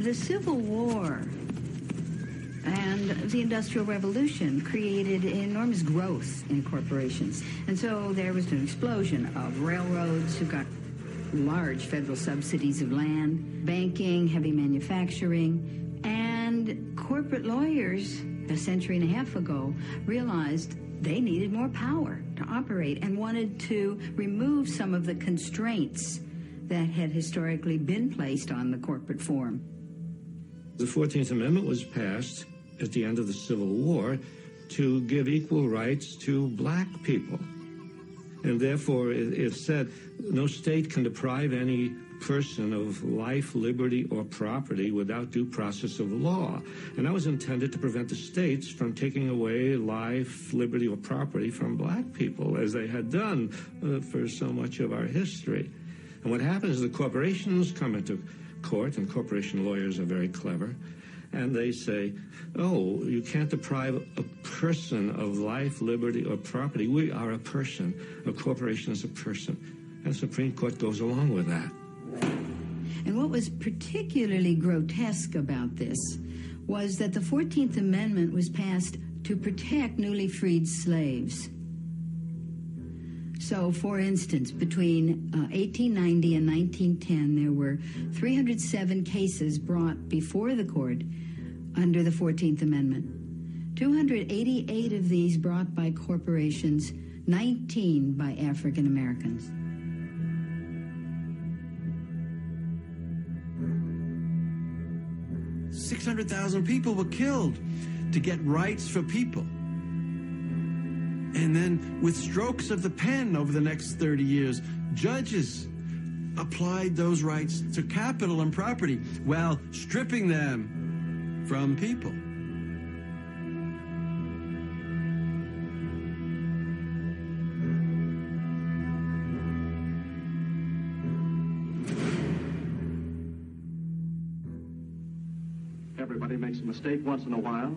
The Civil War and the Industrial Revolution created enormous growth in corporations. And so there was an explosion of railroads who got large federal subsidies of land, banking, heavy manufacturing, and corporate lawyers a century and a half ago realized they needed more power to operate and wanted to remove some of the constraints that had historically been placed on the corporate form. The 14th Amendment was passed at the end of the Civil War to give equal rights to black people. And therefore, it said no state can deprive any person of life, liberty, or property without due process of law. And that was intended to prevent the states from taking away life, liberty, or property from black people, as they had done for so much of our history. And what happens is the corporations come into court, and corporation lawyers are very clever, and they say, oh, you can't deprive a person of life, liberty, or property. We are a person. A corporation is a person. And the Supreme Court goes along with that. And what was particularly grotesque about this was that the 14th Amendment was passed to protect newly freed slaves. So, for instance, between 1890 and 1910, there were 307 cases brought before the court under the 14th Amendment. 288 of these brought by corporations, 19 by African Americans. $600,000 people were killed to get rights for people. And then, with strokes of the pen over the next 30 years, judges applied those rights to capital and property while stripping them from people. Everybody makes a mistake once in a while,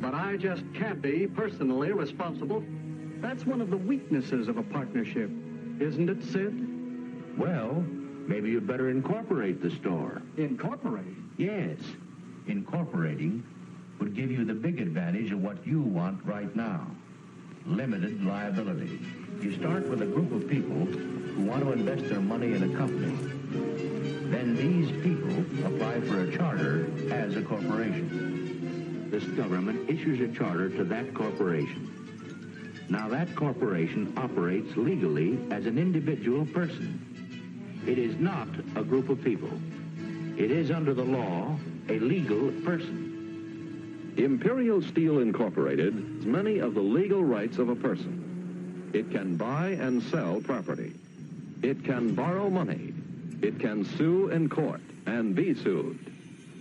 but I just can't be personally responsible. That's one of the weaknesses of a partnership, isn't it, Sid? Well, maybe you'd better incorporate the store. Incorporate? Yes. Incorporating would give you the big advantage of what you want right now. Limited liability. You start with a group of people who want to invest their money in a company. Then these people apply for a charter as a corporation. This government issues a charter to that corporation. Now that corporation operates legally as an individual person. It is not a group of people. It is under the law a legal person. Imperial Steel Incorporated has many of the legal rights of a person. It can buy and sell property. It can borrow money. It can sue in court and be sued.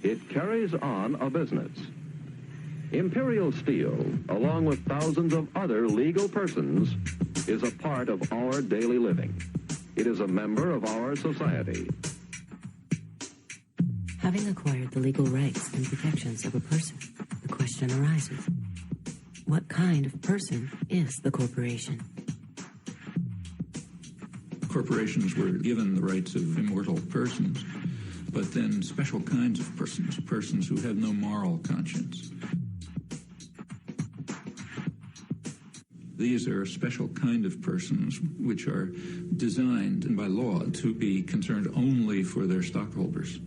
It carries on a business. Imperial Steel, along with thousands of other legal persons, is a part of our daily living. It is a member of our society. Having acquired the legal rights and protections of a person, the question arises, what kind of person is the corporation? Corporations were given the rights of immortal persons, but then special kinds of persons, persons who have no moral conscience. These are a special kind of persons which are designed by law to be concerned only for their stockholders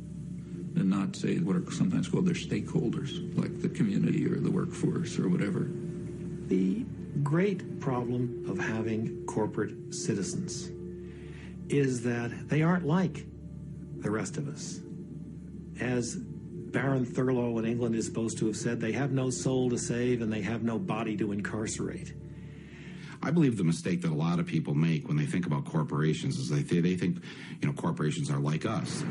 and not, say, what are sometimes called their stakeholders, like the community or the workforce or whatever. The great problem of having corporate citizens is that they aren't like the rest of us. As Baron Thurlow in England is supposed to have said, they have no soul to save and they have no body to incarcerate. I believe the mistake that a lot of people make when they think about corporations is they think, corporations are like us.